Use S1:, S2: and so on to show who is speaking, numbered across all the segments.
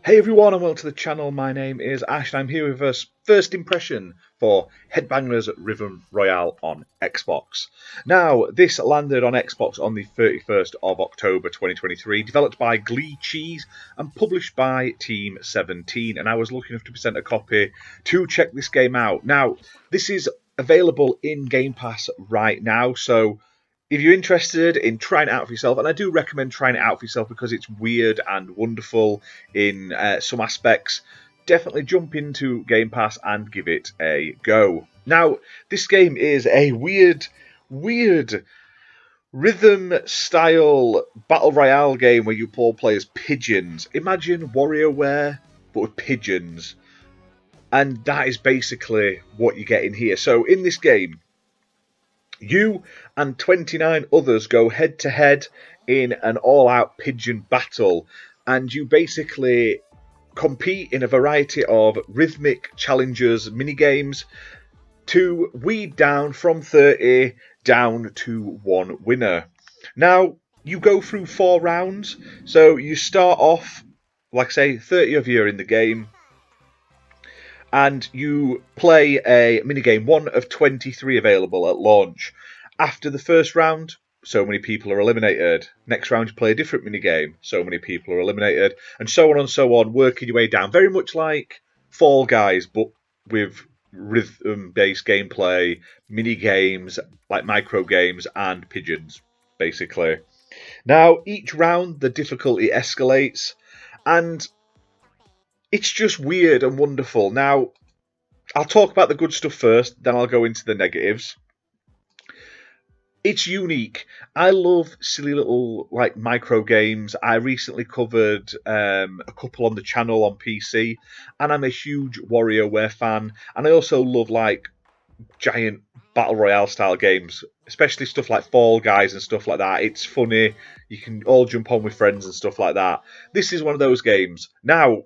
S1: Hey everyone and welcome to the channel. My name is Ash and I'm here with a first impression for Headbangers Royale on Xbox. Now, this landed on Xbox on the 31st of October 2023, developed by Glee-Cheese and published by Team 17, and I was lucky enough to present a copy to check this game out. Now, this is available in Game Pass right now, so if you're interested in trying it out for yourself, and I do recommend trying it out for yourself because it's weird and wonderful in some aspects, definitely jump into Game Pass and give it a go. Now, this game is a weird rhythm-style battle royale game where you play as pigeons. Imagine WarioWare, but with pigeons. And that is basically what you get in here. So in this game, you and 29 others go head to head in an all-out pigeon battle, and you basically compete in a variety of rhythmic challenges, minigames, to weed down from 30 down to one winner. Now, you go through 4 rounds, so you start off, like I say, 30 of you are in the game, and you play a minigame, one of 23 available at launch. After the first round, so many people are eliminated. Next round, you play a different minigame, so many people are eliminated, and so on, working your way down. Very much like Fall Guys, but with rhythm-based gameplay, mini-games, like micro-games, and pigeons, basically. Now, each round, the difficulty escalates, and it's just weird and wonderful. Now, I'll talk about the good stuff first, then I'll go into the negatives. It's unique. I love silly little like micro games. I recently covered a couple on the channel on PC, and I'm a huge WarioWare fan. And I also love like giant battle royale style games, especially stuff like Fall Guys and stuff like that. It's funny. You can all jump on with friends and stuff like that. This is one of those games. Now,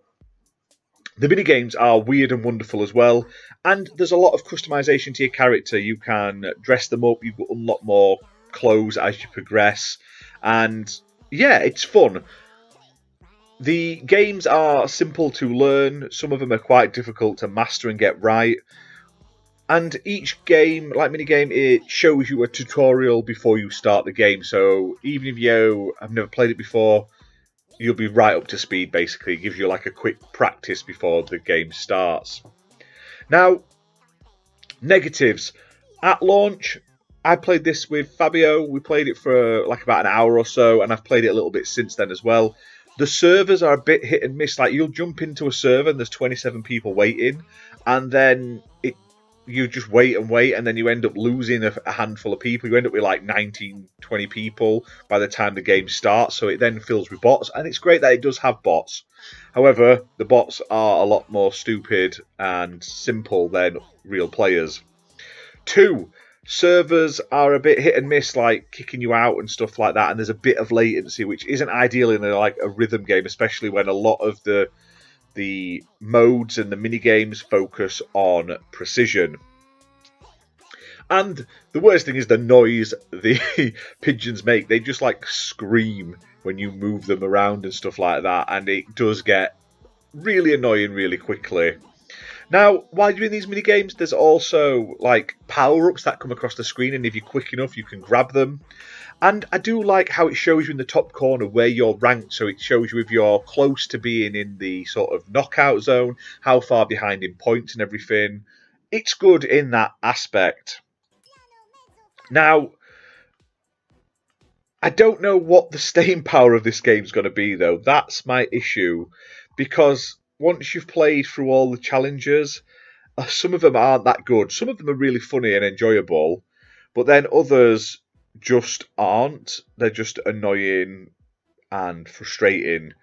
S1: the mini games are weird and wonderful as well, and there's a lot of customization to your character. You can dress them up, you unlock more clothes as you progress, and yeah, it's fun. The games are simple to learn, some of them are quite difficult to master and get right, and each game, like minigame, it shows you a tutorial before you start the game, so even if you have never played it before, you'll be right up to speed, basically. It gives you like a quick practice before the game starts. Now, negatives. At launch, I played this with Fabio. We played it for like about an hour or so, and I've played it a little bit since then as well. The servers are a bit hit and miss. Like, you'll jump into a server and there's 27 people waiting, and then you just wait, and then you end up losing a handful of people. You end up with like 19, 20 people by the time the game starts, so it then fills with bots, and it's great that it does have bots. However, the bots are a lot more stupid and simple than real players. 2, servers are a bit hit and miss, like kicking you out and stuff like that, and there's a bit of latency, which isn't ideal in a rhythm game, especially when a lot of the modes and the mini games focus on precision. And the worst thing is the noise the pigeons make. They just like scream when you move them around and stuff like that, and it does get really annoying really quickly. Now, while you're in these mini games, there's also like power-ups that come across the screen, and if you're quick enough, you can grab them. And I do like how it shows you in the top corner where you're ranked, so it shows you if you're close to being in the sort of knockout zone, how far behind in points and everything. It's good in that aspect. Now, I don't know what the staying power of this game's going to be, though. That's my issue, because once you've played through all the challenges, some of them aren't that good. Some of them are really funny and enjoyable, but then others just aren't. They're just annoying and frustrating.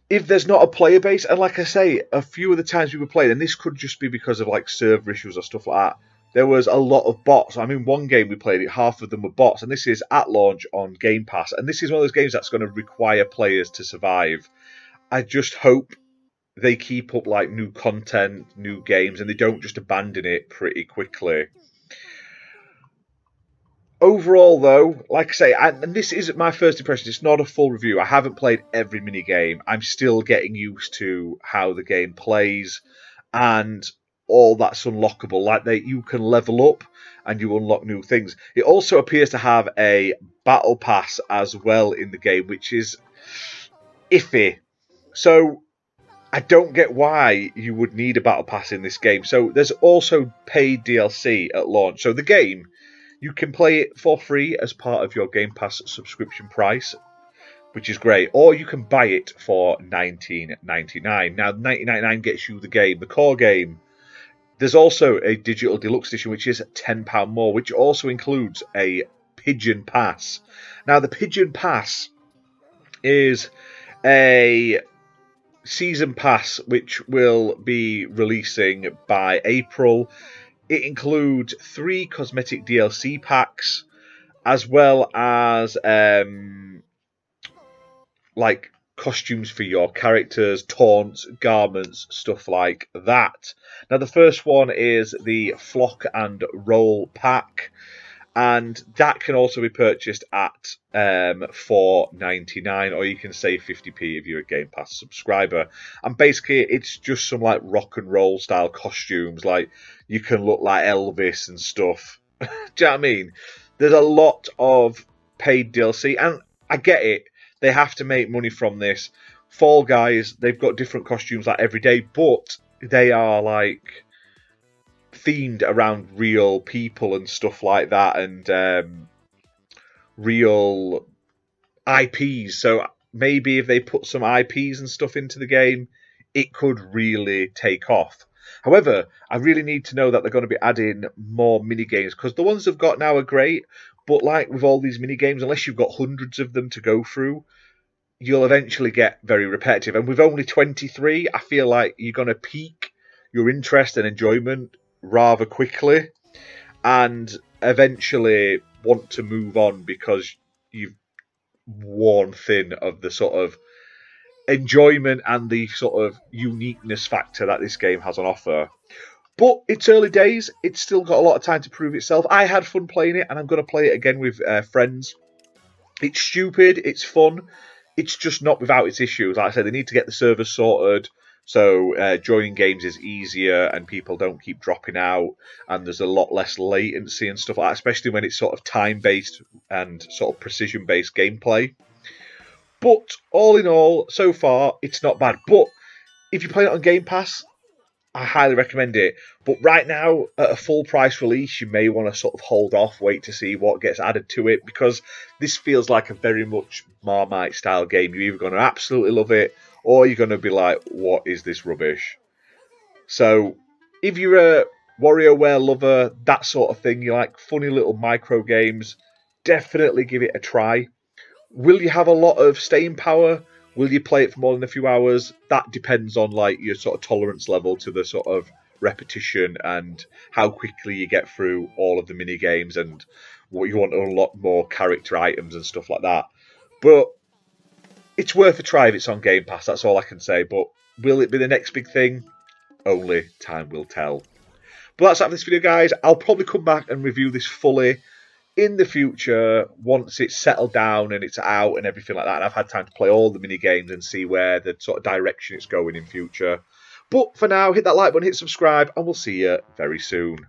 S1: If there's not a player base, and like I say, a few of the times we were playing, and this could just be because of like server issues or stuff like that, there was a lot of bots. I mean, one game we played it, half of them were bots, and this is at launch on Game Pass, and this is one of those games that's going to require players to survive. I just hope they keep up like new content, new games, and they don't just abandon it pretty quickly. Overall, though, like I say, and this isn't my first impression, it's not a full review. I haven't played every mini game. I'm still getting used to how the game plays and all that's unlockable. Like you can level up and you unlock new things. It also appears to have a battle pass as well in the game, which is iffy. So I don't get why you would need a battle pass in this game. So there's also paid DLC at launch. So the game, you can play it for free as part of your Game Pass subscription price, which is great. Or you can buy it for $19.99. Now, $19.99 gets you the game, the core game. There's also a digital deluxe edition, which is £10 more, which also includes a Pigeon Pass. Now, the Pigeon Pass is a season pass which will be releasing by April. It includes 3 cosmetic DLC packs, as well as like costumes for your characters, taunts, garments, stuff like that. Now, the first one is the Flock and Roll pack, and that can also be purchased at $4.99, or you can save 50p if you're a Game Pass subscriber. And basically, it's just some like rock and roll style costumes, like you can look like Elvis and stuff. Do you know what I mean? There's a lot of paid DLC, and I get it. They have to make money from this. Fall Guys, they've got different costumes like every day, but they are like themed around real people and stuff like that, and real IPs. So maybe if they put some IPs and stuff into the game, it could really take off. However, I really need to know that they're going to be adding more mini games, because the ones they've got now are great, but like with all these mini games, unless you've got hundreds of them to go through, you'll eventually get very repetitive. And with only 23, I feel like you're going to peak your interest and enjoyment rather quickly, and eventually want to move on because you've worn thin of the sort of enjoyment and the sort of uniqueness factor that this game has on offer. But it's early days. It's still got a lot of time to prove itself. I had fun playing it, and I'm going to play it again with friends. It's stupid. It's fun. It's just not without its issues. Like I said, they need to get the servers sorted, so joining games is easier and people don't keep dropping out, and there's a lot less latency and stuff like that, especially when it's sort of time-based and sort of precision-based gameplay. But all in all, so far, it's not bad. But if you play it on Game Pass, I highly recommend it. But right now, at a full price release, you may want to sort of hold off, wait to see what gets added to it, because this feels like a very much Marmite style game. You're either going to absolutely love it, or you're going to be like, what is this rubbish? So, if you're a WarioWare lover, that sort of thing, you like funny little micro games, definitely give it a try. Will you have a lot of staying power? Will you play it for more than a few hours? That depends on like your sort of tolerance level to the sort of repetition and how quickly you get through all of the mini games and what you want to unlock more character items and stuff like that. But it's worth a try if it's on Game Pass. That's all I can say. But will it be the next big thing? Only time will tell. But that's it for this video, guys. I'll probably come back and review this fully in the future, once it's settled down and it's out and everything like that, and I've had time to play all the mini games and see where the sort of direction it's going in future. But for now, hit that like button, hit subscribe, and we'll see you very soon.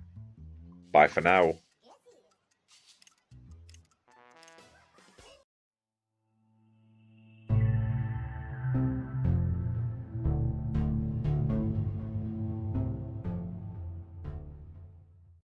S1: Bye for now.